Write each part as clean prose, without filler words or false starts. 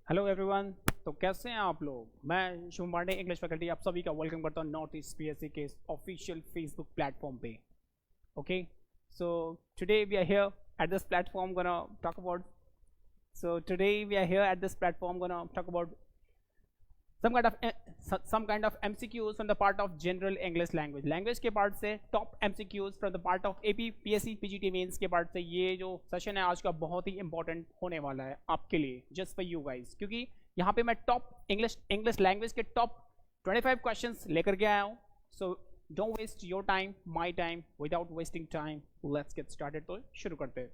Hello everyone. तो कैसे हैं आप लोग? मैं शुभम पांडे, इंग्लिश फैकल्टी, आप सभी का वेलकम करता हूँ नॉर्थ ईस्ट पीएससी के ऑफिशियल फेसबुक प्लेटफॉर्म पे। Okay, so today we are here at this platform gonna talk about so today we are here at this platform gonna talk about some kind of MCQs from the part of general English language के part से top MCQs from the part of AP PSC PGT mains के part से। ये जो session है आज का बहुत ही इंपॉर्टेंट होने वाला है आपके लिए, जस्ट फॉर यू गाइस, क्योंकि यहाँ पे मैं टॉप इंग्लिश लैंग्वेज के टॉप 25 क्वेश्चंस लेकर के आया हूँ। So don't waste your time, my time, without wasting time let's get started. तो शुरू करते हैं।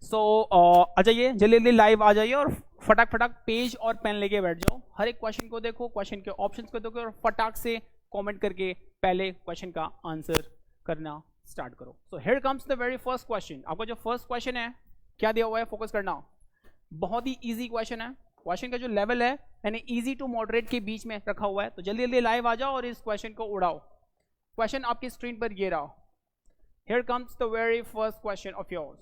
सो आ जाइए, जल्दी जल्दी लाइव आ जाइए और फटाक फटाक पेज और पेन लेके बैठ जाओ। हर एक क्वेश्चन को देखो, क्वेश्चन के ऑप्शंस को देखो और फटाक से कमेंट करके पहले क्वेश्चन का आंसर करना स्टार्ट करो। So here comes the very first question. आपका जो फर्स्ट क्वेश्चन है क्या दिया हुआ है, फोकस करना। बहुत ही इजी क्वेश्चन है। क्वेश्चन का जो लेवल है यानी इजी टू मॉडरेट के बीच में रखा हुआ है। तो जल्दी जल्दी लाइव आ जाओ और इस क्वेश्चन को उड़ाओ। क्वेश्चन आपकी स्क्रीन पर ये रहा। Here comes the very first question of yours.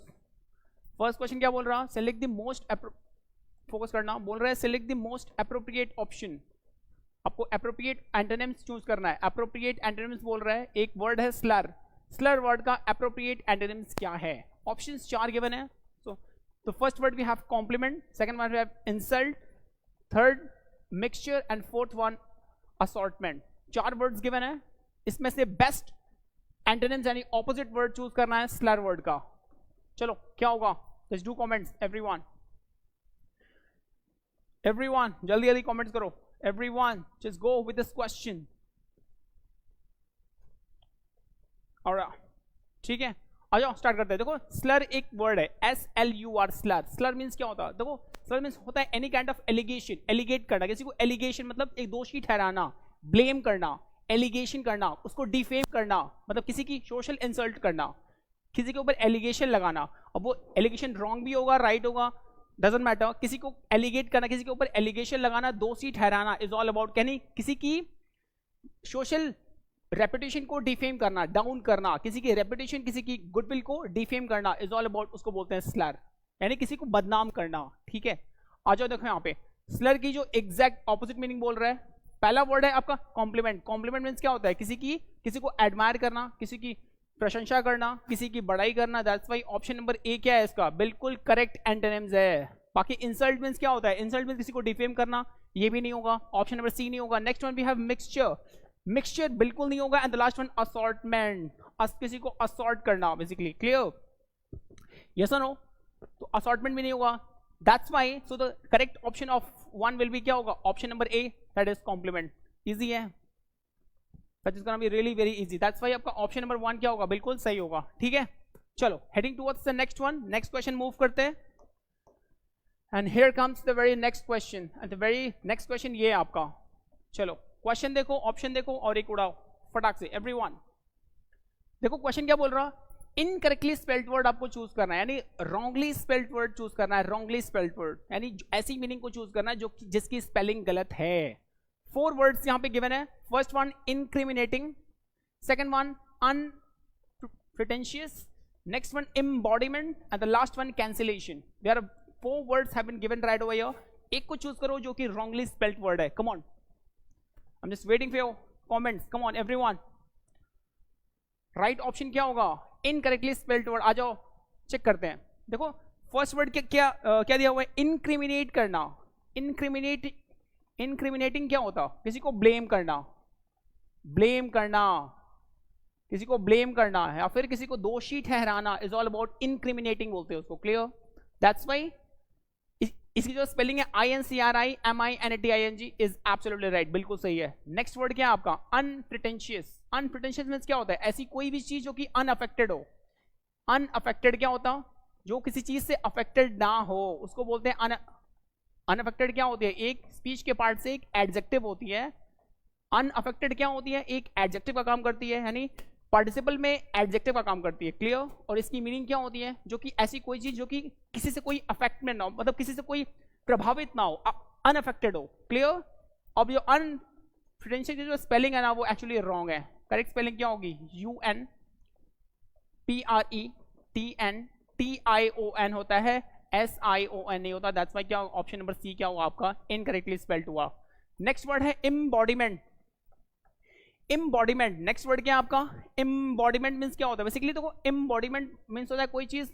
First question क्या बोल रहा है? सेलेक्ट द मोस्ट, फोकस करना, बोल रहा है select the most appropriate option. आपको अप्रोप्रिएट एंटोनिम्स चूज करना है। अप्रोप्रिएट एंटोनिम्स बोल रहा है, एक वर्ड है स्लर, स्लर वर्ड का अप्रोप्रिएट एंटोनिम्स क्या है? ऑप्शंस 4 गिवन है। So the first word we have compliment, second word we have insult, third mixture and fourth one assortment. 4 words given है, इसमें से बेस्ट एंटोनिम्स यानी ऑपोजिट वर्ड चूज करना है स्लर वर्ड का। चलो क्या होगा? Let's do comments everyone. Everyone जल्दी जल्दी कमेंट्स करो। Everyone just go with this question. और ठीक है, आ जाओ स्टार्ट करते हैं। देखो स्लर एक वर्ड है, SLUR, स्लर। स्लर मींस क्या होता है? देखो स्लर मींस होता है एनी काइंड ऑफ एलिगेशन, एलिगेट करना किसी को। एलिगेशन मतलब एक दोषी ठहराना, ब्लेम करना, एलिगेशन करना, उसको डिफेम करना, मतलब किसी की सोशल इंसल्ट करना, किसी के ऊपर एलिगेशन लगाना। अब वो एलिगेशन रॉन्ग भी होगा, राइट होगा, डजंट मैटर। किसी को एलिगेट करना, किसी के ऊपर एलिगेशन लगाना, दोषी ठहराना इज ऑल अबाउट यानी किसी की सोशल रेपुटेशन को डिफेम करना, डाउन करना, किसी की रेपुटेशन, किसी की गुडविल को डिफेम करना इज ऑल अबाउट, उसको बोलते हैं स्लर, यानी किसी को बदनाम करना। ठीक है, आ जाओ देखो यहाँ पे स्लर की जो एग्जैक्ट ऑपोजिट मीनिंग बोल रहा है। पहला वर्ड है आपका कॉम्प्लीमेंट। कॉम्प्लीमेंट मीन्स क्या होता है? किसी को एडमायर करना, किसी की प्रशंसा करना, किसी की बड़ाई करना। दैट्स व्हाई ऑप्शन नंबर ए क्या है इसका, बिल्कुल करेक्ट एंटोनिम्स है। बाकी इंसल्ट मींस क्या होता है? इंसल्ट मींस किसी को डिफेम करना, ये भी नहीं होगा, ऑप्शन नंबर सी नहीं होगा। Next one we have mixture, mixture बिल्कुल नहीं होगा। And the last one assortment, किसी को असॉर्ट करना बेसिकली। क्लियर? यस और नो? तो असॉर्टमेंट भी नहीं होगा। That's why so the correct option of one will be क्या होगा? Option number A, that is compliment. Easy है, that is gonna be really very easy. That's why आपका option number 1 क्या होगा? बिल्कुल सही होगा। ठीक है, चलो heading towards the next one, next question move करते हैं। And here comes the very next question, and the very next question ये है आपका। चलो क्वेश्चन देखो, ऑप्शन देखो और एक उड़ाओ फटाक से। एवरीवन देखो क्वेश्चन क्या बोल रहा? इनकरेक्टली स्पेल्ड वर्ड आपको चूज करना है, यानी रॉन्गली स्पेल्ड वर्ड चूज करना है। रॉन्गली स्पेल्ड वर्ड यानी ऐसी मीनिंग को चूज करना है जो जिसकी स्पेलिंग गलत है। 4 वर्ड्स यहां पे गिवन है। First one incriminating, second one unpretentious, next one embodiment and the last one cancellation. There are 4 words have been given right over here. एक को चूज करो जो कि रॉन्गली स्पेल्ड वर्ड है। Come on, I am just waiting for your comments. Come on everyone, right option क्या होगा? Incorrectly spelled word. आ जाओ check करते हैं। देखो फर्स्ट वर्ड क्या दिया हुआ है? इनक्रिमिनेट करना। इनक्रिमिनेटिंग क्या होता? किसी को ब्लेम करना, ब्लेम करना, किसी को ब्लेम करना है या फिर किसी को दोषी ठहराना इज ऑल अबाउट इनक्रिमिनेटिंग बोलते हैं उसको। क्लियर? दैट्स व्हाई इसकी जो स्पेलिंग है INCRIMINATING इज एब्सोल्युटली राइट, बिल्कुल सही है। नेक्स्ट वर्ड क्या है आपका? अनप्रिटेंशियस। अनप्रिटेंशियस मींस क्या होता है? ऐसी कोई भी चीज जो कि अनअफेक्टेड हो। अनअफेक्टेड क्या होता? जो किसी चीज से अफेक्टेड ना हो उसको बोलते हैं अनअफेक्टेड। क्या होती है? एक स्पीच के पार्ट से एक एडजेक्टिव होती है। अनअफेक्टेड क्या होती है? एक एडजेक्टिव का काम करती है, यानी पार्टिसिपल में एडजेक्टिव का काम करती है। क्लियर? और इसकी मीनिंग क्या होती है? जो कि ऐसी कोई चीज जो कि किसी से कोई अफेक्ट में ना हो, मतलब किसी से कोई प्रभावित ना हो, अनअफेक्टेड हो। क्लियर? अब जो अनप्रिटेंशियस की जो स्पेलिंग है ना वो एक्चुअली रॉन्ग है। करेक्ट स्पेलिंग क्या होगी? UNPRETENTION होता है। SION नहीं होता, दैट्स व्हाई क्या ऑप्शन नंबर सी क्या हुआ आपका इनकरेक्टली स्पेल्ड हुआ। नेक्स्ट वर्ड है इम्बॉडीमेंट। इम्बॉडीमेंट नेक्स्ट वर्ड क्या है आपका, इम्बॉडीमेंट मीन्स क्या होता है बेसिकली, देखो इम्बॉडीमेंट मीन्स होता है कोई चीज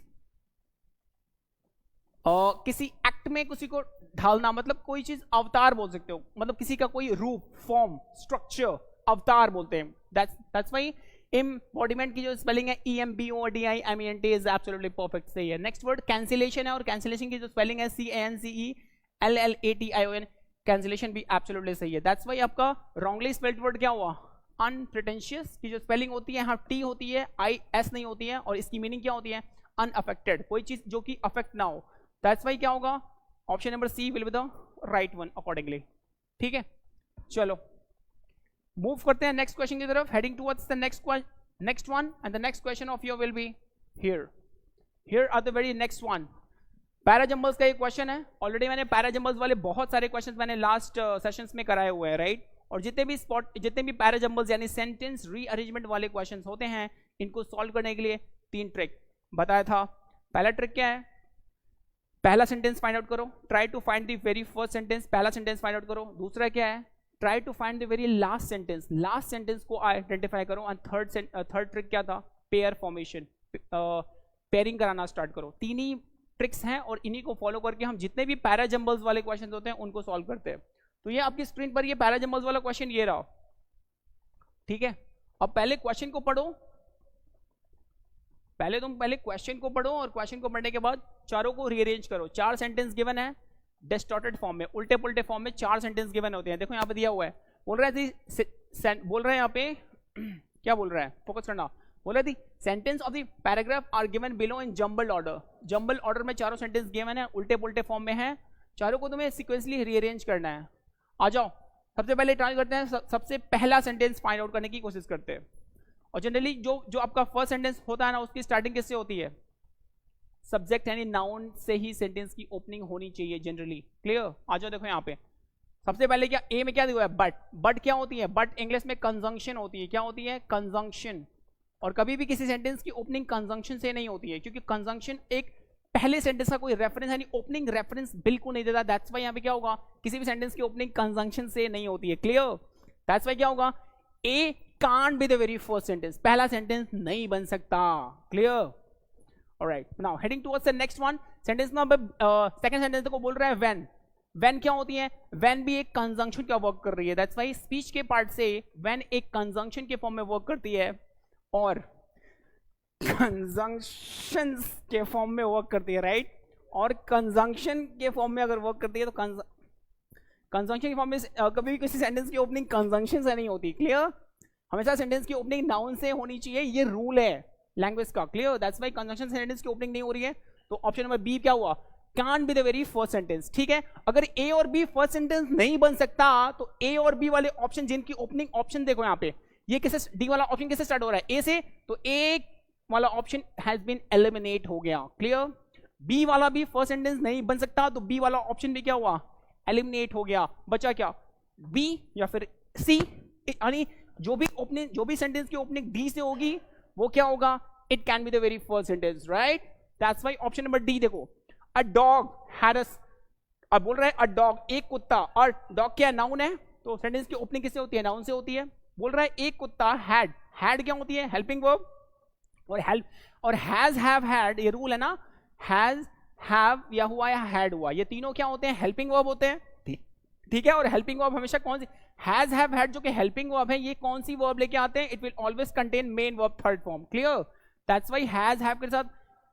किसी एक्ट में किसी को ढालना, मतलब कोई चीज अवतार बोल सकते हो, मतलब किसी का कोई रूप, फॉर्म, स्ट्रक्चर, अवतार बोलते हैं। दैट्स व्हाई इम्बॉडीमेंट की जो स्पेलिंग है EMBODIMENT इज एब्सोल्युटली परफेक्ट, सही है। नेक्स्ट वर्ड कैंसिलेशन है, और कैंसिलेशन की जो स्पेलिंग है CANCELLATION, कैंसिलेशन भी एब्सोल्युटली सही है। दैट्स व्हाई आपका रॉन्गली स्पेल्ड वर्ड क्या हुआ, अनप्रिटेंशियस की जो स्पेलिंग होती है यहाँ T होती है, IS नहीं होती है, और इसकी मीनिंग क्या होती है अनअफेक्टेड, कोई चीज जो कि अफेक्ट ना हो। दैट्स व्हाई क्या होगा option number C will be the right one accordingly. ठीक है, चलो मूव करते हैं नेक्स्ट क्वेश्चन की तरफ, heading towards the next one, and the next question of your will be here are the very next one. Parajumbles का ये question है, ऑलरेडी मैंने पैराजंबल्स वाले बहुत सारे क्वेश्चंस मैंने लास्ट सेशंस में कराए हुए हैं, राइट। और जितने भी पैराजंबल्स यानी सेंटेंस रीअरेंजमेंट वाले क्वेश्चंस होते हैं, इनको सॉल्व करने के लिए 3 ट्रिक बताया था। पहला ट्रिक क्या है, पहला सेंटेंस फाइंड आउट करो, try to find the very first sentence, पहला सेंटेंस फाइंड आउट करो। दूसरा क्या है, try to find the very last sentence, last sentence को आइडेंटिफाई करो। एंड थर्ड ट्रिक क्या था, पेयर फॉर्मेशन, पेयरिंग कराना स्टार्ट करो। 3 ही ट्रिक्स हैं, और इन्हीं को फॉलो करके हम जितने भी पैराजंबल्स वाले क्वेश्चन होते हैं उनको सॉल्व करते हैं। तो ये आपकी स्क्रीन पर ये पैराजंबल्स वाला क्वेश्चन ये रहा, ठीक है। अब पहले क्वेश्चन को पढ़ो, पहले क्वेश्चन को पढ़ो, और क्वेश्चन को पढ़ने के बाद चारों को रीअरेंज करो। 4 सेंटेंस गिवन है डिस्टॉर्टेड फॉर्म में, उल्टे पुल्टे फॉर्म में 4 सेंटेंस गिवन होते हैं। देखो यहाँ पे दिया हुआ है, बोल रहा है यहाँ पे क्या बोल रहा है, फोकस करना। बोल रहा है sentence of the paragraph are given below in jumble order. Jumble order में चारों सेंटेंस गिवन है, उल्टे पुल्टे फॉर्म में है, चारों को तुम्हें सीक्वेंसली रीअरेंज करना है। आ जाओ, सबसे पहले ट्राई करते हैं, सबसे पहला सेंटेंस फाइंड आउट करने की कोशिश करते हैं। और जनरली जो आपका फर्स्ट सेंटेंस होता है ना, उसकी स्टार्टिंग किससे होती है, सब्जेक्ट यानी नाउन से ही सेंटेंस की ओपनिंग होनी चाहिए जनरली। क्लियर, आ जाओ देखो यहाँ पे सबसे पहले क्या ए में क्या दिया है, बट क्या होती है, बट इंग्लिश में कंजंक्शन होती है। क्या होती है, कंजंक्शन। और कभी भी किसी सेंटेंस की ओपनिंग कंजंक्शन से नहीं होती है, क्योंकि कंजंक्शन एक पहले सेंटेंस का कोई रेफरेंस यानी ओपनिंग रेफरेंस बिल्कुल नहीं देता। दैट्स व्हाई यहाँ पे क्या होगा, किसी भी सेंटेंस की ओपनिंग कंजंक्शन से नहीं होती है। क्लियर, दैट्स व्हाई क्या होगा, A can't be the very first sentence, पहला सेंटेंस नहीं बन सकता। Clear, alright, now heading towards the next one. Sentence number second sentence को बोल रहा है व्हेन। व्हेन क्या होती है, व्हेन भी एक कंजंक्शन का वर्क कर रही है। दैट्स व्हाई स्पीच के पार्ट से व्हेन एक कंजंक्शन के फॉर्म में वर्क करती है, और कंजंक्शन के फॉर्म में वर्क करती है, राइट। और कंजंक्शन के फॉर्म में अगर वर्क करती है तो कंजंक्शन के फॉर्म में कभी भी किसी सेंटेंस की ओपनिंग कंजंक्शन से नहीं होती। क्लियर, हमेशा सेंटेंस की ओपनिंग नाउन से होनी चाहिए, ये रूल है लैंग्वेज का। Clear, that's why conjunction sentence की ओपनिंग नहीं हो रही है। तो ऑप्शन नंबर बी क्या हुआ, can't be the very first sentence. ठीक है, अगर ए और बी फर्स्ट सेंटेंस नहीं बन सकता, तो ए और बी वाले ऑप्शन जिनकी ओपनिंग, ऑप्शन देखो यहाँ पे, ये किससे, डी वाला ऑप्शन किससे स्टार्ट हो रहा है, ए से, तो ए वाला ऑप्शन हैज बीन एलिमिनेट हो गया। क्लियर, बी वाला भी फर्स्ट सेंटेंस नहीं बन सकता, तो बी वाला ऑप्शन भी क्या हुआ, एलिमिनेट हो गया। बचा क्या, बी या फिर सी, यानी जो भी सेंटेंस की ओपनिंग डी से होगी वो क्या होगा, it can be the very first sentence, right. That's why option number D देखो, अ डॉग हैड अब बोल रहा है अ डॉग, एक कुत्ता, और डॉग क्या नाउन है, तो सेंटेंस की ओपनिंग किससे होती है, नाउन से होती है। बोल रहा है एक कुत्ता हैड क्या होती है, हेल्पिंग वर्ब, और हैज हैव हैड, ये रूल है ना, हैज हैव या हुआ या हैड हुआ, ये तीनों क्या होते हैं, हेल्पिंग वर्ब होते हैं। ठीक है, और हेल्पिंग वर्ब हमेशा कौन सी, हैज हैव हैड जो कि हेल्पिंग वर्ब है, ये कौन सी वर्ब लेके आते हैं, it will always contain main verb third form. Clear, that's why has have के साथ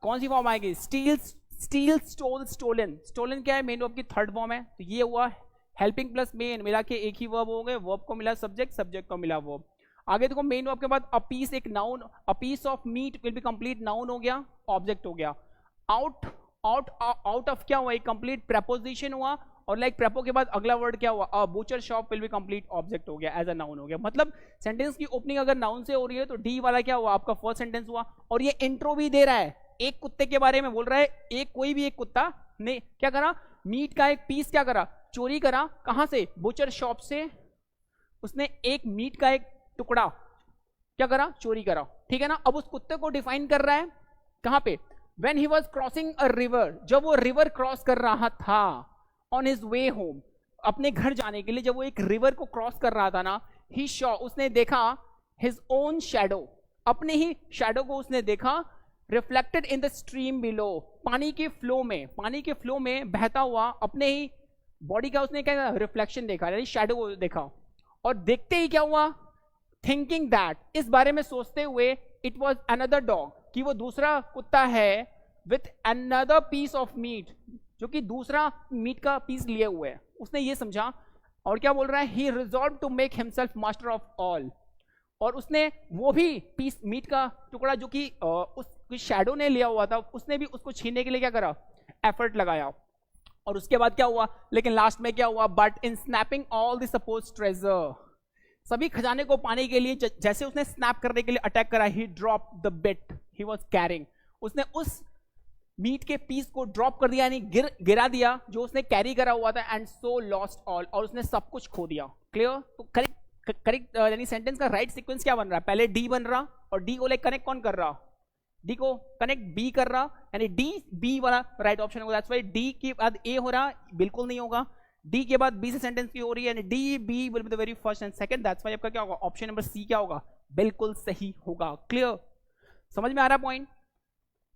कौन सी फॉर्म आएगी, स्टील स्टोल स्टोलन। स्टोलन क्या है, मेन वर्ब की थर्ड फॉर्म है। तो ये हुआ हेल्पिंग प्लस मेन मिला के एक ही वर्ब हो गए, वर्ब को मिला सब्जेक्ट, सब्जेक्ट को मिला वर्ब। आगे देखो मेन वर्ब के बाद अ पीस एक noun, a piece of meat will be complete noun हो गया, ऑब्जेक्ट हो गया। आउट ऑफ क्या हुआ, एक कंप्लीट प्रेपोजिशन हुआ, और लाइक प्रेपो के बाद अगला वर्ड क्या हुआ, a butcher shop will be complete object हो गया, एज अ नाउन हो गया। मतलब सेंटेंस की ओपनिंग अगर नाउन से हो रही है तो डी वाला क्या हुआ, आपका फर्स्ट सेंटेंस हुआ। और ये इंट्रो भी दे रहा है, एक कुत्ते के बारे में बोल रहा है, एक कोई भी एक कुत्ता ने क्या करा, मीट का एक पीस क्या करा, चोरी करा, कहां से, बूचर शॉप से, उसने एक मीट का एक टुकड़ा क्या करा, चोरी करा। ठीक है ना, अब उस कुत्ते को डिफाइन कर रहा है कहां पे, when he was crossing a river, जब वो रिवर क्रॉस कर रहा था, ऑन हिज वे होम, अपने घर जाने के लिए जब वो एक रिवर को क्रॉस कर रहा था ना, ही शॉ, उसने देखा हिज ओन शैडो, अपने ही शैडो को उसने देखा, reflected in the stream below, पानी के फ्लो में बहता हुआ अपने ही बॉडी का उसने क्या रिफ्लेक्शन देखा, यानी शैडो को देखा, और देखते ही क्या हुआ, थिंकिंग दैट, इस बारे में सोचते हुए, इट वॉज अनदर डॉग, कि वो दूसरा कुत्ता है, with another piece of meat, जो कि दूसरा मीट का पीस लिए हुए है, उसने ये समझा, और क्या बोल रहा है, he resolve to make himself master of all, और उसने वो भी पीस मीट का टुकड़ा जो कि उस शैडो ने लिया हुआ था, उसने भी उसको छीनने के लिए क्या करा, एफर्ट लगाया, और उसके बाद क्या हुआ, लेकिन लास्ट में क्या हुआ, but in snapping all the supposed treasure, सभी खजाने को पाने के लिए जैसे उसने स्नैप करने के लिए अटैक करा, he drop the bit he was carrying, उसने उस मीट के पीस को ड्रॉप कर दिया, यानी गिरा दिया जो उसने कैरी करा हुआ था, एंड सो लॉस्ट ऑल, और उसने सब कुछ खो दिया। क्लियर? तो करेक्ट यानी सेंटेंस का राइट सीक्वेंस क्या बन रहा है, पहले डी बन रहा, और डी को लाइक कनेक्ट कौन कर रहा, डी को कनेक्ट बी कर रहा, यानी डी बी वाला राइट ऑप्शन होगा, दैट्स व्हाई डी के बाद ए हो रहा, बिल्कुल नहीं होगा, डी के बाद बी से सेंटेंस की हो रही है, D B will be the very first and second, that's why आपका क्या होगा, ऑप्शन नंबर सी क्या होगा, बिल्कुल सही होगा। क्लियर? समझ में आ रहा पॉइंट?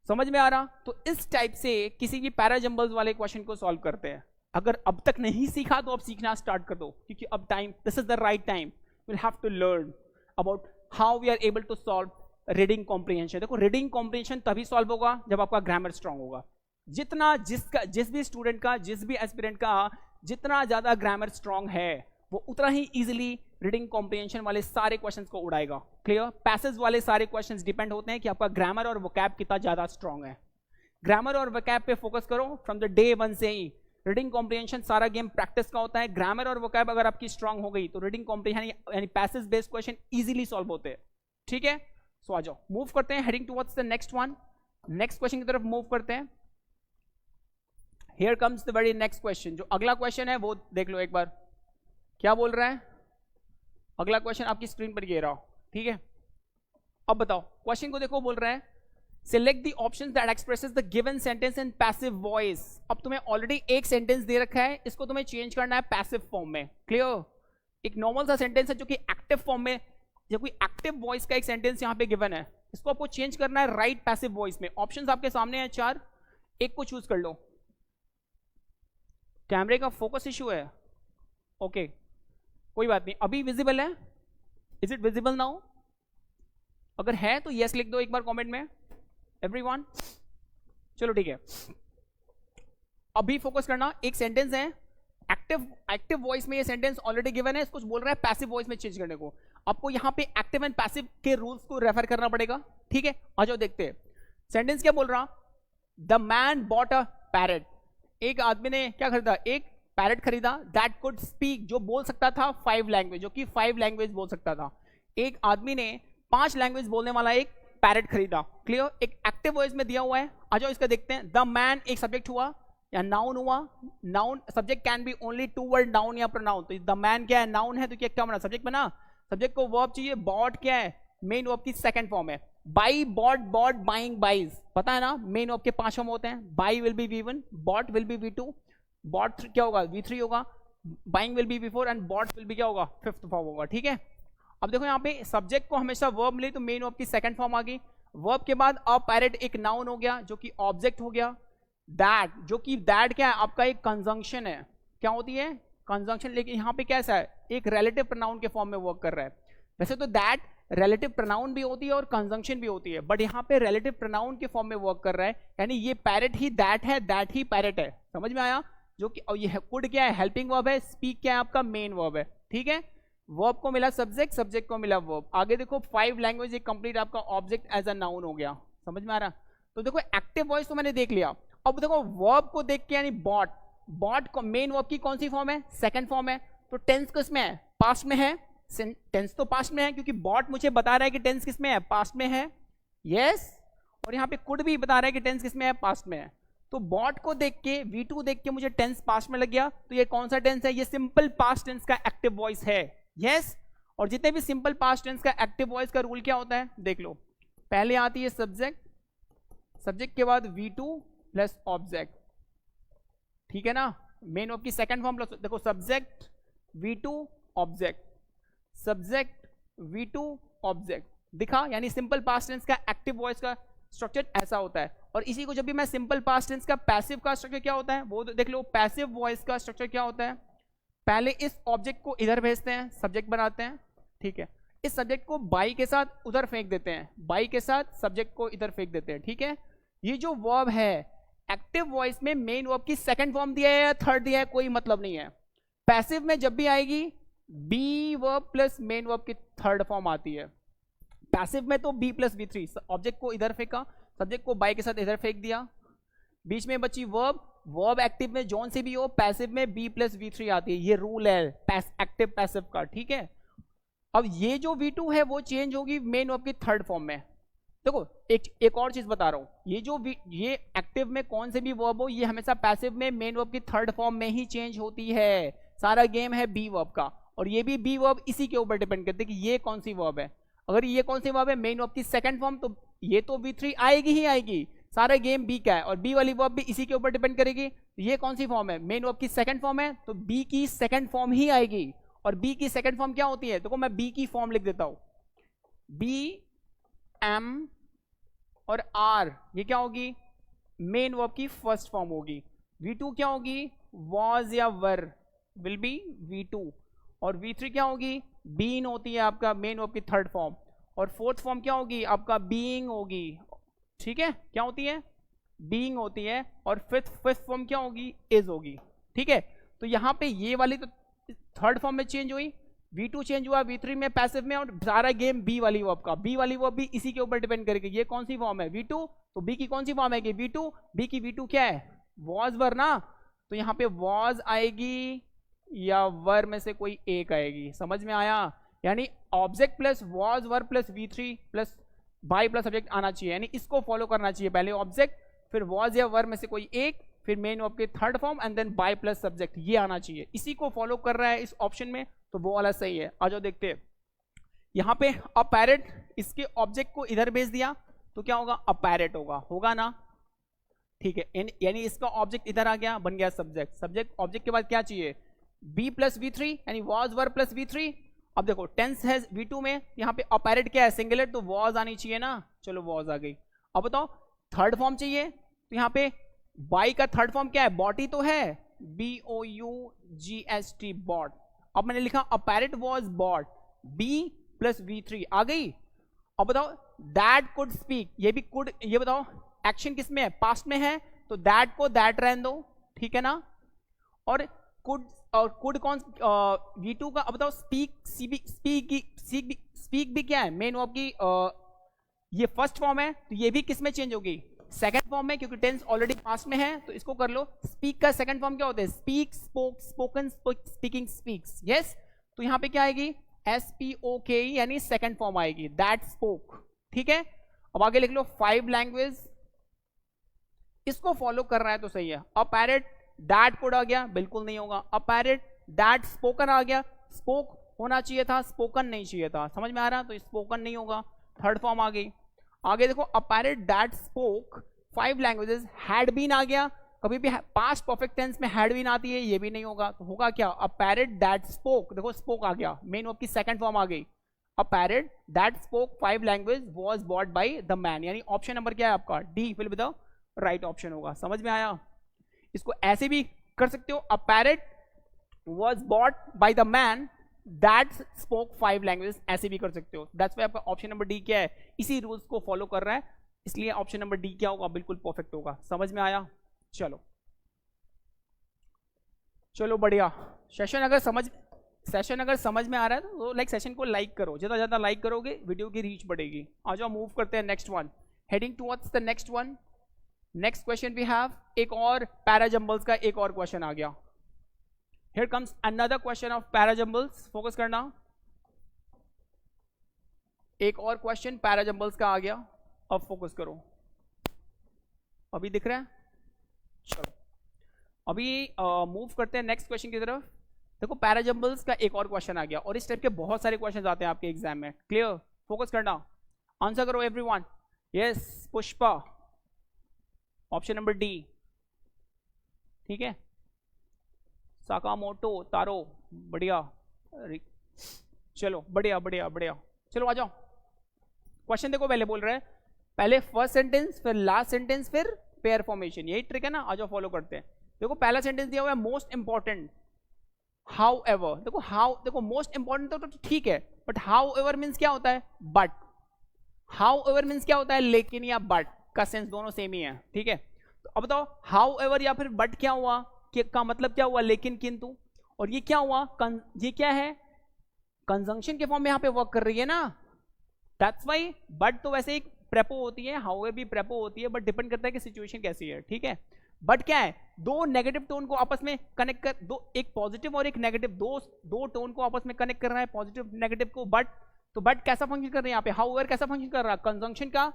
समझ में आ रहा? तो इस टाइप से किसी की पैराजंबल्स वाले क्वेश्चन को सॉल्व करते हैं। अगर अब तक नहीं सीखा तो अब सीखना स्टार्ट कर दो, क्योंकि अब time, this is the right time, will have to learn about how we are able to solve reading comprehension. देखो, रीडिंग कॉम्प्रिहेंशन तभी सॉल्व होगा जब आपका ग्रामर स्ट्रांग होगा। जितना जिस भी स्टूडेंट का, जिस भी एस्पिरेंट का जितना ज्यादा ग्रामर स्ट्रांग है, वो उतना ही इजीली रीडिंग कॉम्प्रिहेंशन वाले सारे क्वेश्चंस को उड़ाएगा। क्लियर? पैसेज वाले सारे क्वेश्चंस डिपेंड होते हैं कि आपका ग्रामर और वोकैब कितना ज्यादा स्ट्रांग है। ग्रामर और वोकैब पे फोकस करो फ्रॉम द डे वन से ही। रीडिंग कॉम्प्रिहेंशन सारा गेम प्रैक्टिस का होता है। ग्रामर और वोकैब अगर आपकी स्ट्रांग हो गई तो रीडिंग कॉम्प्रिहेंशन यानी passage based question easily solve होते हैं। ठीक है? सो आ जाओ, मूव करते हैं, heading towards the next one. Next question की तरफ मूव करते हैं। Here comes the very next question. जो अगला क्वेश्चन है वो देख लो एक बार, क्या बोल रहा है। अगला क्वेश्चन आपकी स्क्रीन पर ये रहा। ठीक है, अब बताओ, क्वेश्चन को देखो, बोल रहा है select the options that expresses the given sentence in passive voice. अब तुम्हें ऑलरेडी एक सेंटेंस दे रखा है, इसको तुम्हें चेंज करना है पैसिव फॉर्म में। क्लियर? एक नॉर्मल सा सेंटेंस है जो कि एक्टिव फॉर्म में, जो कोई एक्टिव वॉइस का एक सेंटेंस यहां पे गिवन है, इसको आपको चेंज करना है राइट पैसिव वॉइस में। ऑप्शंस आपके सामने हैं 4, एक को चूज कर लो। कैमरे का फोकस इशू है, ओके, कोई बात नहीं। अभी विजिबल है? Is it visible now? अगर है तो यस लिख दो एक बार कमेंट में, एवरीवन। चलो ठीक है, अभी फोकस करना। एक सेंटेंस है एक्टिव वॉइस में, ये सेंटेंस ऑलरेडी गिवन है, इसको बोल रहा है पैसिव वॉइस में चेंज करने को। आपको यहां पे एक्टिव एंड पैसिव के रूल्स को रेफर करना पड़ेगा। ठीक है, आ जाओ देखते हैं। सेंटेंस क्या बोल रहा, the man bought a parrot. एक आदमी ने क्या खरीदा, एक पैरेट खरीदा, दैट कुड स्पीक, जो बोल सकता था 5 लैंग्वेज, जो कि 5 लैंग्वेज बोल सकता था। एक आदमी ने 5 लैंग्वेज बोलने वाला एक पैरेट खरीदा। क्लियर? एक एक्टिव वॉइस में दिया हुआ है। आ जाओ इसका देखते हैं। द मैन एक सब्जेक्ट हुआ या नाउन हुआ। Noun subject can be only 2 word, noun या प्रोनाउन। तो द मैन क्या है, नाउन है, तो क्या बना, सब्जेक्ट बना। सब्जेक्ट को वर्ब चाहिए। बॉट क्या है, मेन वर्ब की सेकंड फॉर्म है। Buy, bought, bought, buying, buys, पता है ना, मेन वर्ब के 5 फॉर्म होते हैं। Buy will be V1, bought will be V2, bought क्या होगा, V3 होगा, buying will be V4 and bought will be क्या होगा, 5th फॉर्म होगा। ठीक है, अब देखो यहाँ पे सब्जेक्ट को हमेशा वर्ब मिले तो मेन वर्ब की सेकंड फॉर्म आ गई। वर्ब के बाद अ पैरेट एक नाउन हो गया जो कि ऑब्जेक्ट हो गया। दैट, जो कि दैट क्या है, आपका एक कंजंक्शन है। क्या होती है, कंजंक्शन, लेकिन यहाँ पे कैसा है, एक रिलेटिव प्रोनाउन के फॉर्म में वर्क कर रहा है। वैसे तो दैट रिलेटिव प्रोनाउन भी होती है और कंजंक्शन भी होती है, बट यहाँ पे रिलेटिव प्रोनाउन के फॉर्म में वर्क कर रहा है, यानी ये पैरेट ही दैट है, दैट ही पैरेट है। समझ में आया? जो कि ये कुड क्या है, हेल्पिंग वर्ब है। स्पीक क्या है, आपका मेन वर्ब है। ठीक है, वर्ब को मिला सब्जेक्ट, सब्जेक्ट को मिला वर्ब। आगे देखो 5 लैंग्वेज एक कंप्लीट आपका ऑब्जेक्ट एज अ नाउन हो गया। समझ में आ रहा? तो देखो एक्टिव वॉइस तो मैंने देख लिया। अब देखो वर्ब को देख के, यानी बॉट, बॉट को मेन वर्ब की कौन सी फॉर्म है, सेकंड फॉर्म है। तो टेंस किसमें है, पास्ट में है। टेंस तो पास्ट में है क्योंकि बॉट मुझे बता रहा है कि टेंस किसमें है, पास्ट में है। यस, और यहाँ पे कुड भी बता रहा है कि टेंस किसमें है, पास्ट में है। तो बॉट को देख के, V2 देख के मुझे टेंस पास्ट में लग गया, तो ये कौन सा टेंस है, ये सिंपल पास्ट टेंस का एक्टिव वॉइस है। यस, और जितने भी सिंपल पास्ट टेंस का एक्टिव वॉइस का रूल क्या होता है, देख लो। पहले आती है सब्जेक्ट, सब्जेक्ट के बाद V2 प्लस ऑब्जेक्ट, ठीक है ना, मेन वर्ब की सेकंड फॉर्म प्लस, देखो subject V2 object, subject V2 object, दिखा, यानी सिंपल पास्ट टेंस का एक्टिव वॉइस का स्ट्रक्चर ऐसा होता है। और इसी को जब भी मैं सिंपल पास्ट टेंस का पैसिव का स्ट्रक्चर क्या होता है वो देख लो, पैसिव वॉइस का स्ट्रक्चर क्या होता है, पहले इस ऑब्जेक्ट को इधर भेजते हैं, सब्जेक्ट बनाते हैं, ठीक है, इस सब्जेक्ट को बाई के साथ उधर फेंक देते हैं, बाई के साथ सब्जेक्ट को इधर फेंक देते हैं, ठीक है। ये जो वर्ब है एक्टिव वॉइस में मेन वर्ब की सेकंड फॉर्म दिया है या थर्ड दिया है कोई मतलब नहीं है। पैसिव में जब भी आएगी be verb plus main verb की थर्ड फॉर्म आती है। पैसिव में तो बी प्लस V3, ऑब्जेक्ट को इधर फेंका, सब्जेक्ट को बाई के साथ इधर फेंक दिया, बीच में बची वर्ब, वर्ब एक्टिव में जौन से भी हो, पैसिव में बी प्लस V3 आती है, ये रूल है एक्टिव पैसिव का, ठीक है। अब ये जो V2 है वो चेंज होगी मेन वर्ब की थर्ड फॉर्म में। देखो एक और चीज बता रहा हूं, ये जो ये एक्टिव में कौन से भी वर्ब हो ये हमेशा पैसिव में मेन वर्ब की थर्ड फॉर्म में ही चेंज होती है। सारा गेम है बी वर्ब का, और ये भी बी वर्ब इसी के ऊपर डिपेंड करते हैं कि ये कौन सी वर्ब है। अगर ये कौन सी वर्ब है मेन वर्ब की सेकंड फॉर्म, तो ये तो V3 आएगी ही आएगी, सारा गेम बी का है, और बी वाली वर्ब भी इसी के ऊपर डिपेंड करेगी। ये कौन सी फॉर्म है, मेन वर्ब की सेकंड फॉर्म है, तो बी की सेकंड फॉर्म ही आएगी। और बी की सेकंड फॉर्म क्या होती है, देखो मैं बी की फॉर्म लिख देता हूं, बी एम और आर, ये क्या होगी, मेन वर्ब की फर्स्ट फॉर्म होगी। V2 क्या होगी, वॉज या वर, विल बी V2, और V3 क्या होगी, बीन होती है आपका मेन वर्ब की थर्ड फॉर्म, और फोर्थ फॉर्म क्या होगी आपका बीइंग होगी, ठीक है, क्या होती है, बीइंग होती है, और फिफ्थ फॉर्म क्या होगी, इज होगी, ठीक है। तो यहां पे ये वाली तो थर्ड फॉर्म में चेंज हुई, V2 चेंज हुआ V3 में पैसिव में, और सारा गेम बी वाली वर्ब का, बी वाली वर्ब भी इसी के ऊपर डिपेंड करेगी, ये कौन सी फॉर्म है V2, तो बी की कौन सी फॉर्म है V2, बी की V2 क्या है, वॉज वर ना, तो यहाँ पे वॉज आएगी या वर में से कोई एक आएगी, समझ में आया। यानी object plus was were plus V3 plus by plus subject आना चाहिए, यानी इसको फॉलो करना चाहिए, पहले ऑब्जेक्ट फिर वॉज या वर में से कोई एक, फिर मेन वर्ब के third form and then by plus subject, ये आना चाहिए, इसी को फॉलो कर रहा है इस ऑप्शन में, तो वो वाला सही है। आ जाओ देखते हैं, यहां पे अपैरेट, इसके ऑब्जेक्ट को इधर भेज दिया तो क्या होगा, अपैरेट होगा ना, ठीक है, यानी इसका ऑब्जेक्ट इधर आ गया, बन गया सब्जेक्ट, सब्जेक्ट ऑब्जेक्ट के बाद क्या चाहिए, बी प्लस V3 यानी वॉज वर प्लस V3। अब देखो टेंस है V2 में, यहाँ पे अपैरेट क्या है, सिंगुलर, तो वॉज आनी चाहिए ना, चलो वॉज आ गई। अब बताओ थर्ड फॉर्म चाहिए, तो यहाँ पे बाई का थर्ड फॉर्म क्या है, बॉटी तो है, BOUGST बॉट। अब मैंने लिखा a parrot was bought, B plus V3 आ गई। अब बताओ दैट कुड स्पीक, ये भी कुड, ये बताओ एक्शन किस में है, पास्ट में है, तो दैट को दैट रहने दो, ठीक है ना। और कुड कौन, V2 का। अब बताओ स्पीक भी क्या है, मेन वर्ब की ये फर्स्ट फॉर्म है, तो ये भी किस में चेंज होगी, सेकंड फॉर्म में, क्योंकि टेंस ऑलरेडी पास्ट में है, तो इसको कर लो। स्पीक का सेकंड फॉर्म क्या होता है, speak, spoke, spoken, speaking, speaks, yes. तो यहां पे क्या आएगी, SPOK यानी सेकंड फॉर्म आएगी, दैट स्पोक, ठीक है। अब आगे लिख लो 5 लैंग्वेज, इसको फॉलो कर रहा है तो सही है। अपैरेट दैट कुड आ गया, बिल्कुल नहीं होगा। अपैरेट दैट स्पोकन आ गया, स्पोक होना चाहिए था, स्पोकन नहीं चाहिए था, समझ में आ रहा, तो स्पोकन नहीं होगा, थर्ड फॉर्म आ गई। आगे देखो a parrot that spoke 5 languages, had been आ गया, कभी भी पास्ट परफेक्ट टेंस में हैड बीन आती है, ये भी नहीं होगा, तो होगा क्या, अपैरेट दैट स्पोक, देखो स्पोक आ गया, मेन वर्ब की सेकंड फॉर्म आ गई। A parrot that spoke 5 language was bought by the man, यानी ऑप्शन नंबर क्या है आपका, D will be the right option होगा, समझ में आया। इसको ऐसे भी कर सकते हो, a parrot was bought by the man that spoke 5 language, ऐसे भी कर सकते हो। दैट्स व्हाई आपका ऑप्शन नंबर डी क्या है, इसी रूल्स को फॉलो कर रहा है, इसलिए ऑप्शन नंबर डी क्या होगा, बिल्कुल परफेक्ट होगा, समझ में आया। चलो बढ़िया। सेशन अगर समझ में आ रहा है तो लाइक सेशन को लाइक करो, जितना ज्यादा लाइक करोगे वीडियो की रीच बढ़ेगी। आ जाओ मूव करते हैं next one, heading towards the next one. Next question we have, एक और पैराजंबल्स का एक और क्वेश्चन आ गया। Here comes another question of parajumbles, focus करना, एक और क्वेश्चन पैराजंबल्स का आ गया, अब फोकस करो, अभी दिख रहा है। चलो अभी मूव करते हैं नेक्स्ट क्वेश्चन की तरफ। देखो पैराजंबल्स का एक और क्वेश्चन आ गया, और इस टाइप के बहुत सारे क्वेश्चन आते हैं आपके एग्जाम में, क्लियर, फोकस करना, आंसर करो everyone. Yes Pushpa, option number D, ठीक है, साकामोटो तारो, बढ़िया, चलो बढ़िया बढ़िया बढ़िया। चलो आ जाओ, क्वेश्चन देखो, पहले बोल रहे हैं पहले फर्स्ट सेंटेंस फिर लास्ट सेंटेंस फिर पेयर फॉर्मेशन, यही ट्रिक है ना, आ जाओ फॉलो करते हैं। देखो पहला सेंटेंस दिया हुआ है मोस्ट इंपॉर्टेंट, हाउ एवर, देखो हाउ, देखो मोस्ट इंपॉर्टेंट तो ठीक है, बट हाउ एवर मीन्स क्या होता है, बट, हाउ एवर मीन्स क्या होता है, लेकिन या बट का सेंस दोनों सेम ही है, ठीक है। तो अब बताओ हाउ एवर या फिर बट क्या हुआ, का मतलब क्या हुआ, लेकिन, किंतु, और ये क्या हुआ, ये क्या है, कंजंक्शन के फॉर्म में यहां पे वर्क कर रही है ना, दैट्स वाई। बट तो वैसे एक प्रेपो होती है, हाउ भी प्रेपो होती है, बट डिपेंड करता है कि सिचुएशन कैसी है, ठीक है। बट क्या है, दो नेगेटिव टोन को आपस में कनेक्ट कर, दो, एक पॉजिटिव और एक नेगेटिव, दो टोन को आपस में कनेक्ट कर रहा है, पॉजिटिव नेगेटिव को, बट, तो बट कैसा फंक्शन कर रहा है यहाँ पे, हाउएवर कैसा फंक्शन कर रहा है, कंजंक्शन का।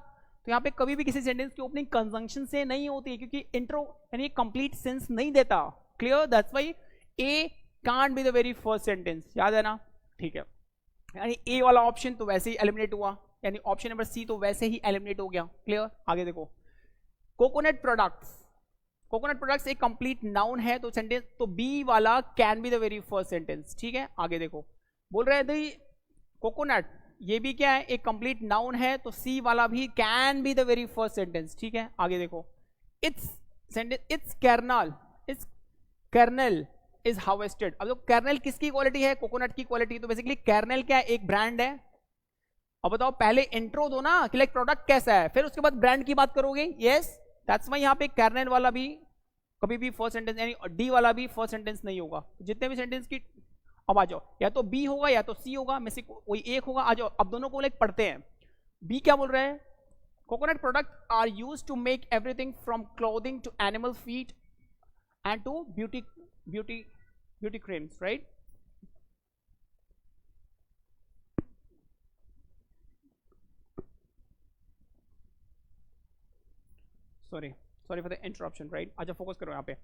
तो यहाँ पे कभी भी किसी सेंटेंस की ओपनिंग कंजंक्शन से नहीं होती है, क्योंकि इंट्रो यानी कंप्लीट सेंस नहीं देता, clear, that's why A can't be the very first sentence, याद है ना, ठीक है। यानी ए वाला ऑप्शन तो वैसे ही एलिमिनेट हुआ, यानी ऑप्शन नंबर सी तो वैसे ही एलिमिनेट हो गया, क्लियर। आगे देखो, कोकोनट प्रोडक्ट्स, कोकोनट प्रोडक्ट्स एक कंप्लीट नाउन है, तो सेंटेंस तो बी वाला can be the very first sentence, ठीक है। आगे देखो, बोल रहे थे कोकोनट, ये भी क्या है, एक कंप्लीट नाउन है, तो सी वाला भी can be the very first sentence, ठीक है। आगे देखो, it's sentence, it's kernel, it's kernel is harvested. अब तो कर्नल किसकी क्वालिटी है, कोकोनट की क्वालिटी, तो बेसिकली कर्नल क्या है, एक ब्रांड है। अब बताओ पहले इंट्रो दो ना कि लाइक प्रोडक्ट कैसा है, फिर उसके बाद ब्रांड की बात करोगे, यस, दैट्स व्हाई यहाँ पे कर्नल वाला भी कभी भी फर्स्ट सेंटेंस, यानी डी वाला भी फर्स्ट सेंटेंस नहीं होगा, जितने भी सेंटेंस की। अब आ जाओ, या तो बी होगा या तो सी होगा, में से कोई एक होगा। आ जाओ, अब दोनों को लाइक पढ़ते हैं। बी क्या बोल रहे हैं, coconut product are used to make everything from clothing to animal feed and to beauty creams, right? sorry for the interruption, right? अच्छा फोकस करो, यहाँ पे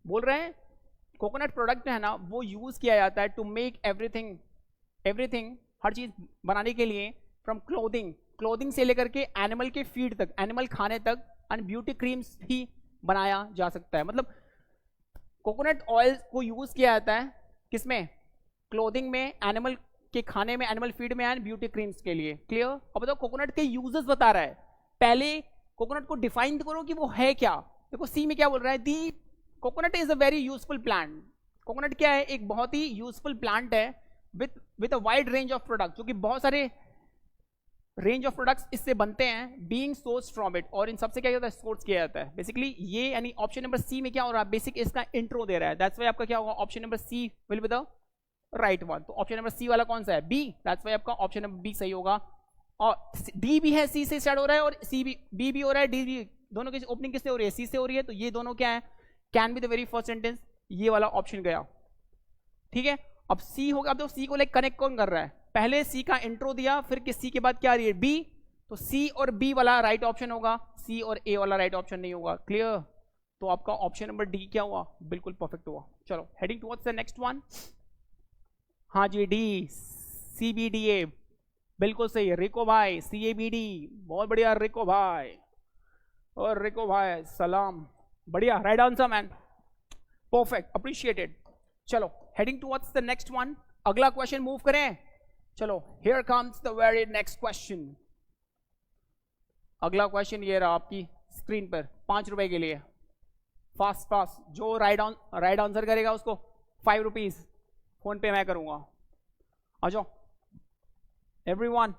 बोल रहे हैं कोकोनट प्रोडक्ट है ना, वो यूज किया जाता है टू मेक एवरीथिंग, हर चीज बनाने के लिए, फ्रॉम क्लोथिंग से लेकर के एनिमल के फीड तक, एनिमल खाने तक, एंड ब्यूटी क्रीम्स भी बनाया जा सकता है। मतलब कोकोनट ऑयल को यूज किया जाता है किसमें, क्लोथिंग में, एनिमल के खाने में, एनिमल फीड में, एंड ब्यूटी क्रीम्स के लिए, क्लियर। अब बताओ कोकोनट के यूजेस बता रहा है, पहले कोकोनट को डिफाइन करो कि वो है क्या। देखो सी में क्या बोल रहा है, the coconut is a very useful plant. Coconut क्या है, एक बहुत ही यूजफुल प्लांट है with a wide range of product, जो कि बहुत सारे रेंज ऑफ प्रोडक्ट्स इससे बनते हैं, बीइंग सोर्स फ्रॉम इट, और इन सबसे क्या होता है, सोर्स किया जाता है। बेसिकली ये यानी ऑप्शन नंबर सी में क्या हो रहा है, बेसिक इसका इंट्रो दे रहा है, दैट्स व्हाई आपका क्या होगा, option number C will be the right one. तो ऑप्शन नंबर सी वाला कौन सा है, बी, दैट्स व्हाई आपका ऑप्शन नंबर बी सही होगा। और डी भी है, सी से स्टार्ट हो रहा है, और सी भी, बी भी हो रहा है, डी भी, दोनों की ओपनिंग किससे हो रही है, सी से हो रही है, तो ये दोनों क्या है, can be the very first sentence, ये वाला ऑप्शन गया, ठीक है। अब सी होगा, अब तो सी को लाइक कनेक्ट कौन कर रहा है, पहले सी का इंट्रो दिया, फिर किस सी के बाद क्या आ रही है, बी, तो सी और बी वाला राइट ऑप्शन होगा, सी और ए वाला राइट ऑप्शन नहीं होगा, क्लियर। तो आपका ऑप्शन नंबर डी क्या हुआ, बिल्कुल परफेक्ट हुआ। चलो heading towards the next one, हाँ जी, डी, सीबीडीए, बिल्कुल सही, रिको भाई, सीएबीडी, बहुत बढ़िया रिको भाई, और रिको भाई सलाम, बढ़िया, right answer man, perfect, appreciated. चलो heading towards the next one, अगला क्वेश्चन मूव करें। चलो here comes the very next question. अगला क्वेश्चन ये रहा आपकी स्क्रीन पर, 5 रुपए के लिए, फास्ट, जो राइट आंसर करेगा उसको 5 रुपीज फोन पे मैं करूंगा। आ जाओ एवरीवन,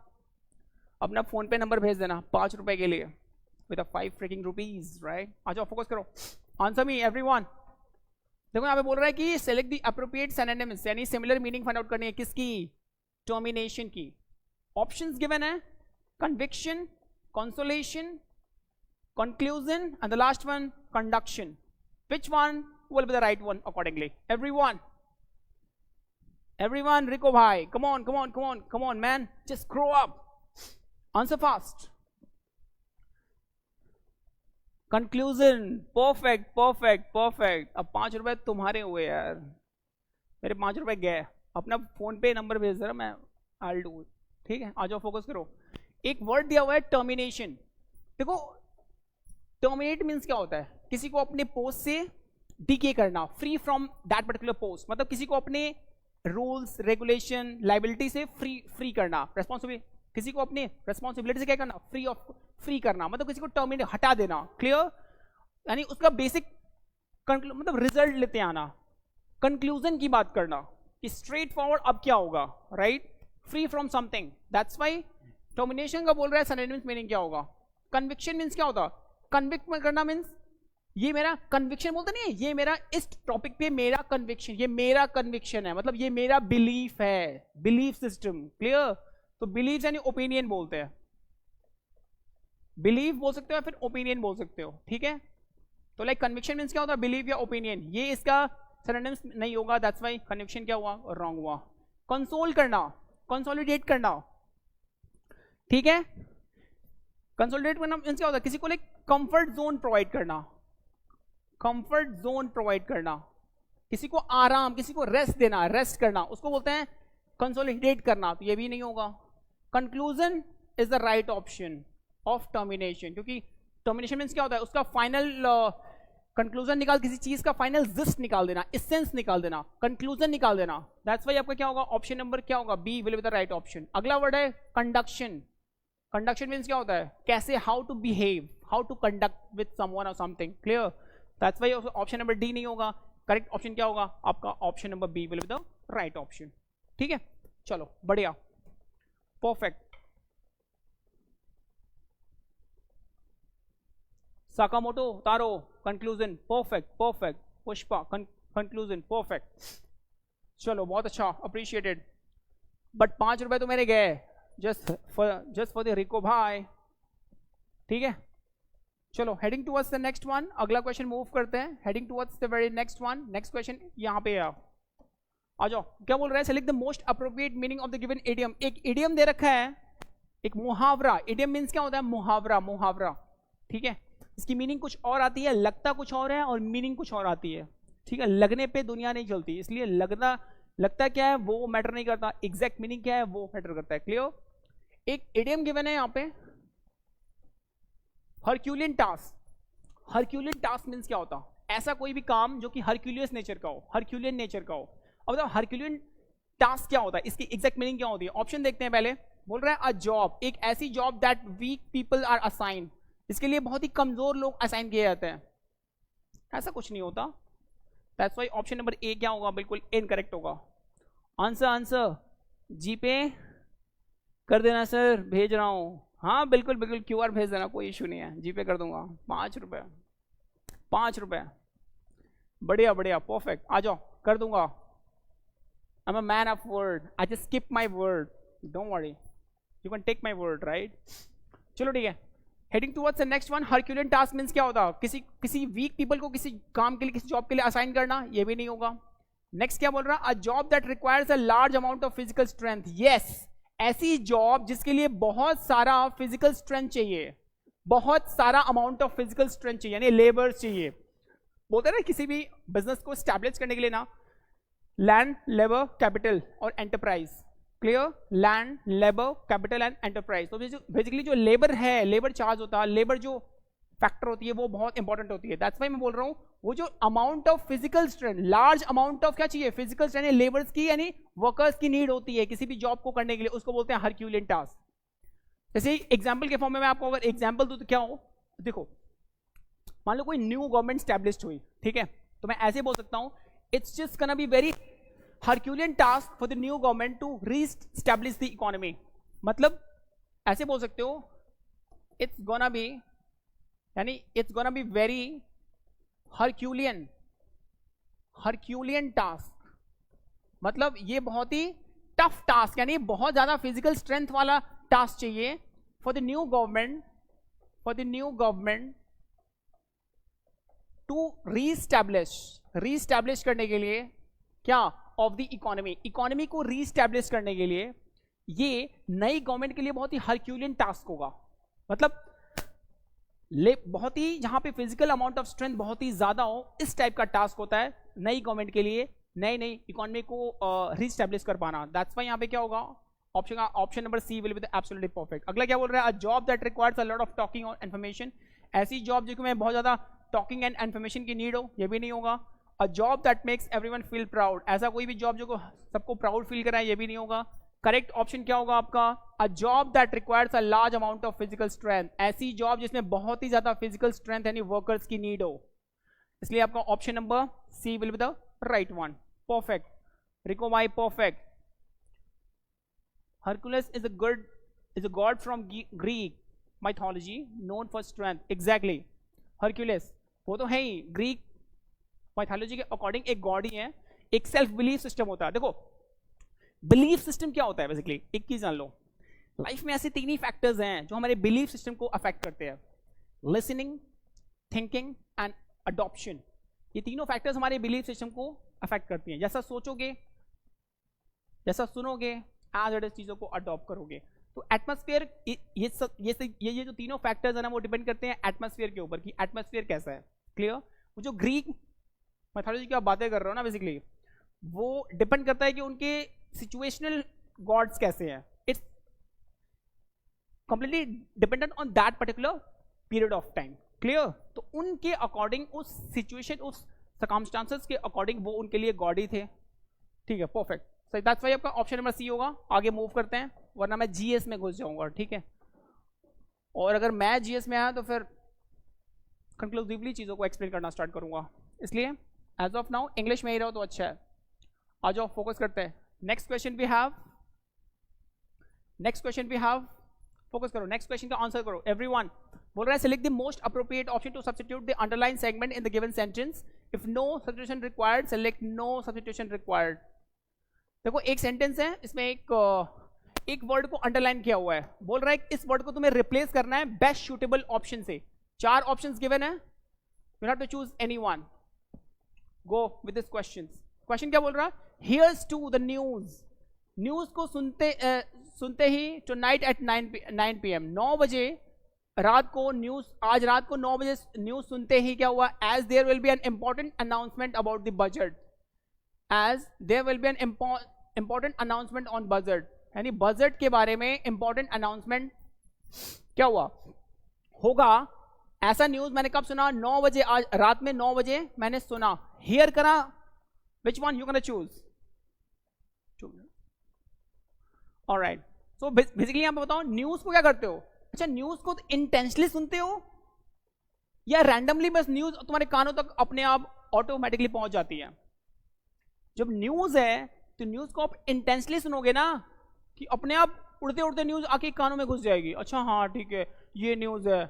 अपना फोन पे नंबर भेज देना 5 रुपए के लिए, विद 5 फ्रिकिंग रुपीज, राइट। आ जाओ फोकस करो, आंसर मी एवरीवन। देखो यहाँ पे बोल रहा है कि सेलेक्ट द एप्रोप्रिएट सिनोनिम्स, यानी सिमिलर मीनिंग फाइंड आउट करनी है, किसकी, टर्मिनेशन की। ऑप्शंस गिवन है, conviction, consolation, conclusion, and the last one, conduction. Which one will be the right one accordingly? Everyone, Rico bhai, come on, man, just grow up. Answer fast. Conclusion, perfect. अब 5 रुपए तुम्हारे हुए यार, मेरे 5 रुपए गए, अपना फोन पे नंबर भेज दे रहा मैं, I'll do it, ठीक है। आ जाओ फोकस करो। एक वर्ड दिया हुआ है टर्मिनेशन, देखो टर्मिनेट मीन्स क्या होता है? किसी को अपने पोस्ट से डीके करना, free from that particular post, मतलब किसी को अपने रूल्स रेगुलेशन लाइबिलिटी से फ्री करना, रेस्पॉन्सिबिलिटी, किसी को अपने रेस्पॉन्सिबिलिटी से क्या करना, फ्री करना, मतलब किसी को टर्मिनेट हटा देना। क्लियर? यानी उसका बेसिक मतलब रिजल्ट लेते आना, कंक्लूजन की बात करना कि स्ट्रेट फॉरवर्ड अब क्या होगा, right? Free from something, that's why termination का बोल रहा है सिनोनिम्स मीनिंग क्या होगा? कन्विक्शन मीन्स क्या होता? कन्विक्ट में करना मीन्स ये मेरा कन्विक्शन बोलते नहीं है, ये मेरा इस टॉपिक पे मेरा कन्विक्शन, ये मेरा कन्विक्शन है, मतलब ये मेरा बिलीफ है, बिलीफ सिस्टम। क्लियर? तो बिलीफ यानी ओपिनियन बोलते हैं, बिलीफ बोल सकते हो फिर ओपिनियन बोल सकते हो, ठीक है? तो लाइक कन्विक्शन मीन्स क्या होता है? बिलीव या ओपिनियन, ये इसका सिनोनिम्स नहीं होगा, दैट्स व्हाई कन्विक्शन क्या हुआ? रॉन्ग हुआ। कंसोल करना, कंसोलिडेट करना, ठीक है? कंसोलिडेट करना मीन्स क्या होता है? किसी को लाइक कंफर्ट जोन प्रोवाइड करना, कंफर्ट जोन प्रोवाइड करना, किसी को आराम, किसी को रेस्ट देना, रेस्ट करना, उसको बोलते हैं कंसोलिडेट करना, तो ये भी नहीं होगा। Conclusion is the right option of termination, क्योंकि टर्मिनेशन मीन्स क्या होता है? उसका फाइनल कंक्लूजन निकाल, किसी चीज का फाइनल जिस्ट निकाल देना, एसेंस निकाल देना, कंक्लूजन निकाल देना, दैट्स व्हाई आपका क्या होगा? ऑप्शन नंबर क्या होगा? B will be the right option. अगला वर्ड है कंडक्शन। कंडक्शन मीन्स क्या होता है? कैसे, how to behave, how to conduct with someone और something. Clear? That's why option number D नहीं होगा, करेक्ट ऑप्शन क्या होगा आपका? Option number B will be the right option. ठीक है, चलो बढ़िया, perfect. Sakamoto Taro, conclusion, perfect perfect. Pushpa, conclusion, perfect. चलो बहुत अच्छा, अप्रिशिएटेड। बट 5 रुपए तो मेरे गए जस्ट फॉर द रिको भाई, ठीक है? चलो heading towards the next one, अगला क्वेश्चन मूव करते हैं। Heading towards the very next one, next question यहाँ पे आ जाओ। क्या बोल रहा है? Select the most appropriate meaning of the given idiom. एक इडियम दे रखा है, एक मुहावरा। इडियम मीन्स क्या होता है? मुहावरा, मुहावरा, ठीक है? इसकी मीनिंग कुछ और आती है, लगता कुछ और है और मीनिंग कुछ और आती है, ठीक है? लगने पे दुनिया नहीं चलती, इसलिए लगता क्या है वो मैटर नहीं करता, एग्जैक्ट मीनिंग क्या है वो मैटर करता है। क्लियर? एक इडियम गिवन है यहाँ पे, Herculean task. Herculean task means क्या होता? ऐसा कोई भी काम जो कि हरक्यूलियस नेचर का हो, हरक्यूलियन नेचर का हो। अब बताओ हरक्यूलियन टास्क क्या होता है, इसकी एग्जैक्ट मीनिंग क्या होती है? ऑप्शन देखते हैं पहले। बोल रहा है अ जॉब, एक ऐसी job that weak people are assign, इसके लिए बहुत ही कमजोर लोग असाइन किए जाते हैं। ऐसा कुछ नहीं होता, दैट्स व्हाई ऑप्शन नंबर ए क्या होगा? बिल्कुल इनकरेक्ट होगा। आंसर जीपे कर देना सर, भेज रहा हूं। हाँ बिल्कुल बिल्कुल, क्यूआर भेज देना, कोई इशू नहीं है, जीपे कर दूंगा। 5 रुपए, 5 रुपए, बढ़िया बढ़िया, परफेक्ट। आ जाओ, कर दूंगा। I am a man of word, I just skip my word, don't worry, you can take my word, right? चलो ठीक है, heading towards the next one. Herculean task means क्या होता? किसी वीक पीपल को किसी काम के लिए, किसी जॉब के लिए असाइन करना, ये भी नहीं होगा। नेक्स्ट क्या बोल रहा? अ job that requires a large amount of physical strength. Yes, ऐसी जॉब जिसके लिए बहुत सारा फिजिकल स्ट्रेंथ चाहिए, बहुत सारा अमाउंट ऑफ फिजिकल स्ट्रेंथ चाहिए, यानी लेबर चाहिए। बोलते हैं ना किसी भी बिजनेस को स्टैब्लिश करने के लिए ना, लैंड, लेबर, कैपिटल और enterprise. Clear? Land, labour, capital and enterprise. तो बेसिकली जो लेबर है, लेबर चार्ज होता है, लेबर जो फैक्टर होती है वो बहुत इंपॉर्टेंट होती है। दैट्स व्हाई मैं बोल रहा हूँ वो जो amount of physical strength, large amount of क्या चाहिए? फिजिकल स्ट्रेंथ, लेबर्स की यानी वर्कर्स की नीड होती है किसी भी जॉब को करने के लिए, उसको बोलते हैं हरक्यूलियन टास्क। जैसे एग्जाम्पल के फॉर्म में मैं आपको अगर एग्जाम्पल दूं तो क्या हो? देखो, मान लो कोई न्यू गवर्नमेंट स्टैब्लिश्ड हुई, ठीक है? तो मैं ऐसे बोल सकता हूँ, it's just gonna be very Herculean task for the new government to reestablish the economy. मतलब ऐसे बोल सकते हो, इट्स गोना बी, यानी it's gonna be very Herculean task, मतलब ये बहुत ही टफ टास्क, यानी बहुत ज्यादा फिजिकल स्ट्रेंथ वाला टास्क चाहिए for the new government to reestablish करने के लिए क्या? ऑफ द इकोनॉमी को रीस्टैब्लिश करने के लिए ये नई गवर्नमेंट के लिए बहुत ही हरक्यूलियन टास्क होगा। मतलब बहुत ही, जहां पे फिजिकल अमाउंट ऑफ स्ट्रेंथ बहुत ही ज्यादा हो, इस टाइप का टास्क होता है नई गवर्नमेंट के लिए, नई इकोनॉमी को रीस्टैब्लिश कर पाना। दैट्स व्हाई यहां पे क्या होगा? Option number C will be the absolutely perfect. अगला क्या बोल रहा है? A job that requires a lot of talking और इन्फॉर्मेशन। ऐसी जॉब जो कि मैं बहुत ज्यादा टॉकिंग एंड इन्फॉर्मेशन की नीड हो, ये भी नहीं होगा. A job that makes everyone feel proud, ऐसा कोई भी जॉब जो सबको प्राउड फील कराए, ये भी नहीं होगा. करेक्ट ऑप्शन क्या होगा आपका? A job that requires a large amount of physical strength, ऐसी जॉब जिसमें बहुत ही ज्यादा फिजिकल स्ट्रेंथ यानी वर्कर्स की नीड हो. इसलिए आपका option number C will be the right one. Perfect. Rico भाई perfect. Hercules is a god from Greek mythology known for strength. Exactly. Hercules वो तो है ही, ग्रीक माइथोलॉजी के अकॉर्डिंग एक गॉड ही है. एक सेल्फ बिलीफ सिस्टम होता है. देखो बिलीफ सिस्टम क्या होता है बेसिकली, एक चीज जान लो, लाइफ में ऐसे तीन ही फैक्टर्स हैं जो हमारे बिलीफ सिस्टम को अफेक्ट करते हैं. Listening, thinking and adoption. ये तीनों फैक्टर्स हमारे बिलीफ सिस्टम को अफेक्ट करती हैं. जैसा सोचोगे, जैसा सुनोगे, एज इट इज चीजों को अडॉप्ट करोगे. तो एटमॉस्फेयर, ये जो तीनों फैक्टर्स है ना, वो डिपेंड करते हैं एटमॉस्फेयर के ऊपर कि एटमॉस्फेयर कैसा है. क्लियर? वो जो ग्रीक मैथोलॉजी की आप बातें कर रहे हो ना, बेसिकली वो डिपेंड करता है कि उनके सिचुएशनल गॉड्स कैसे हैं. It's completely dependent on that particular period of time. Clear? तो उनके अकॉर्डिंग, उस सिचुएशन, उस सर्कमस्टांसेस के अकॉर्डिंग वो उनके लिए गॉड ही थे. ठीक है, परफेक्ट. सही, दैट्स व्हाई आपका ऑप्शन नंबर सी होगा. आगे मूव करते हैं, वरना मैं जीएस में घुस जाऊंगा. ठीक है, और अगर मैं जीएस में आया तो फिर कंक्लूसिवली चीजों को एक्सप्लेन करना स्टार्ट करूंगा. इसलिए एज ऑफ नाउ इंग्लिश में ही रहो तो अच्छा है. आ जाओ, फोकस करते हैं. Next question we have, focus करो. नेक्स्ट क्वेश्चन का आंसर करो एवरीवन. बोल रहा है select the most appropriate option to substitute the underline segment in the given sentence. If no substitution required, select no substitution required. देखो एक sentence है, इसमें एक वर्ड को अंडरलाइन किया हुआ है. बोल रहा है इस वर्ड को तुम्हें रिप्लेस करना है बेस्ट सूटेबल ऑप्शन से. 4 ऑप्शंस गिवन है, you have to choose any one. Go with this question. Question क्या बोल रहा है? Hears to the news. News को सुनते ही टुनाइट एट 9 PM, 9 बजे रात को न्यूज, आज रात को 9 बजे न्यूज सुनते ही क्या हुआ? As there will be an important announcement about the budget. As there will be an important announcement on budget, यानी बजट के बारे में इंपॉर्टेंट अनाउंसमेंट क्या हुआ? होगा. ऐसा न्यूज मैंने कब सुना? 9 बजे, आज रात में 9 बजे मैंने सुना. हियर करा, which one you can choose? Alright. So basically यहां पे बताओ, न्यूज को क्या करते हो? अच्छा, न्यूज को इंटेंशनली सुनते हो या रैंडमली बस न्यूज तुम्हारे कानों तक अपने आप ऑटोमेटिकली पहुंच जाती है? जब न्यूज है तो न्यूज को आप इंटेंशनली सुनोगे ना, कि अपने आप उड़ते उड़ते न्यूज आके कानों में घुस जाएगी. अच्छा हाँ ठीक है, ये न्यूज है,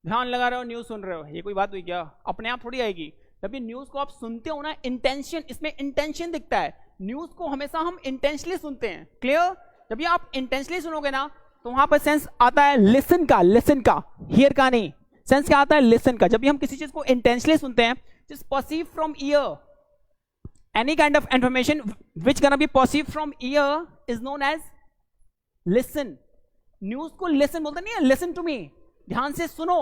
ध्यान लगा रहे हो, न्यूज सुन रहे हो, ये कोई बात हुई क्या? अपने आप थोड़ी आएगी. जब ये न्यूज को आप सुनते हो ना, इंटेंशन, इसमें इंटेंशन दिखता है. न्यूज को हमेशा हम इंटेंशनली सुनते हैं. क्लियर? जब ये आप इंटेंशनली सुनोगे ना, तो वहां पर सेंस आता है लिसन का, हियर का नहीं. सेंस क्या आता है? लिसन का. जब भी हम किसी चीज को इंटेंशनली सुनते हैं, just perceive from year, any kind of information which gonna be perceived from ear is known as listen. News को listen बोलते नहीं है, listen to me, ध्यान से सुनो.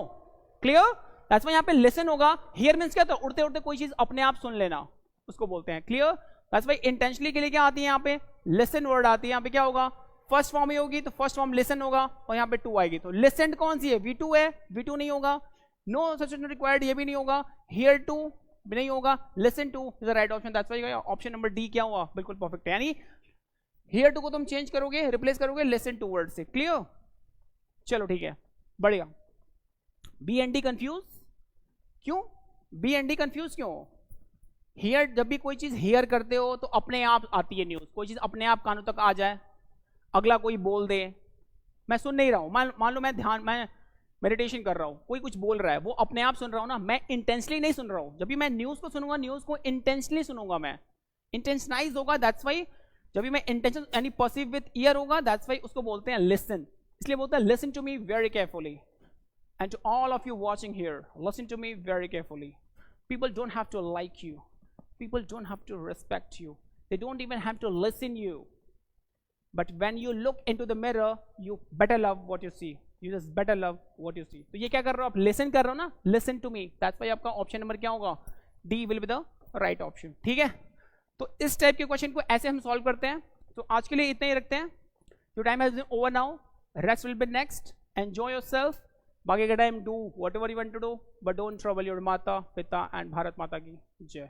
क्लियर? दैट्स व्हाई यहाँ पे listen होगा. हियर मींस क्या? तो उड़ते उड़ते कोई चीज अपने आप सुन लेना, उसको बोलते हैं. क्लियर? दैट्स व्हाई इंटेंशनली के लिए क्या आती है यहाँ पे? listen वर्ड आती है. यहाँ पे क्या होगा? फर्स्ट फॉर्म ही होगी, तो फर्स्ट फॉर्म listen होगा, और यहाँ पे टू आएगी. तो listen कौन सी है? V2 है, V2 नहीं होगा. नो सब्स्टिट्यूशन रिक्वायर्ड, ये भी नहीं होगा. हियर टू भी नहीं होगा. Listen two is the right option. That's why option number D क्या हुआ? बिल्कुल परफेक्ट है. यानी हियर टू को तुम चेंज करोगे, रिप्लेस करोगे लिसन टू वर्ड से. क्लियर? चलो ठीक है, बढ़िया. बी एंड डी कंफ्यूज क्यों? बी एंड डी कंफ्यूज क्यों? हियर, जब भी कोई चीज हियर करते हो तो अपने आप आती है न्यूज. कोई चीज अपने आप कानों तक आ जाए, अगला कोई बोल दे, मैं सुन नहीं रहा हूं, मान लो मैं मेडिटेशन कर रहा हूं, कोई कुछ बोल रहा है, वो अपने आप सुन रहा हूं ना, मैं इंटेंशनली नहीं सुन रहा हूं. जब भी मैं न्यूज को सुनूंगा, न्यूज को इंटेंशनली सुनूंगा, मैं इंटेंशनाइज होगा. दैट्स व्हाई जब भी मैं इंटेंशन यानी परसीव विद ईयर होगा, दैट्स व्हाई उसको बोलते हैं लिसन. इसलिए बोलते हैं listen to me very carefully. And to all of you watching here, listen to me very carefully. People don't have to like you, people don't have to respect you, they don't even have to listen you. But when you look into the mirror, you better love what you see. You just better love what you see. तो ये क्या कर रहे हो आप? Listen कर रहे हो ना? Listen to me. That's why आपका ऑप्शन नंबर क्या होगा? D will be the right option. ठीक है? तो इस टाइप के क्वेश्चन को ऐसे हम सॉल्व करते हैं. तो आज के लिए इतना ही रखते हैं. Your time has been over now. Rest will be next. Enjoy yourself. बाकी का time do whatever you want to do, but don't trouble your माता पिता एंड भारत माता की जय।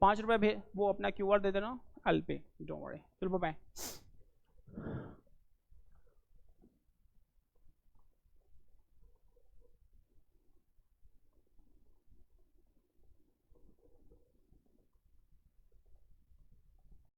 5 रुपये वो अपना क्यूआर दे देना, I'll pay, don't worry। चलो बाय।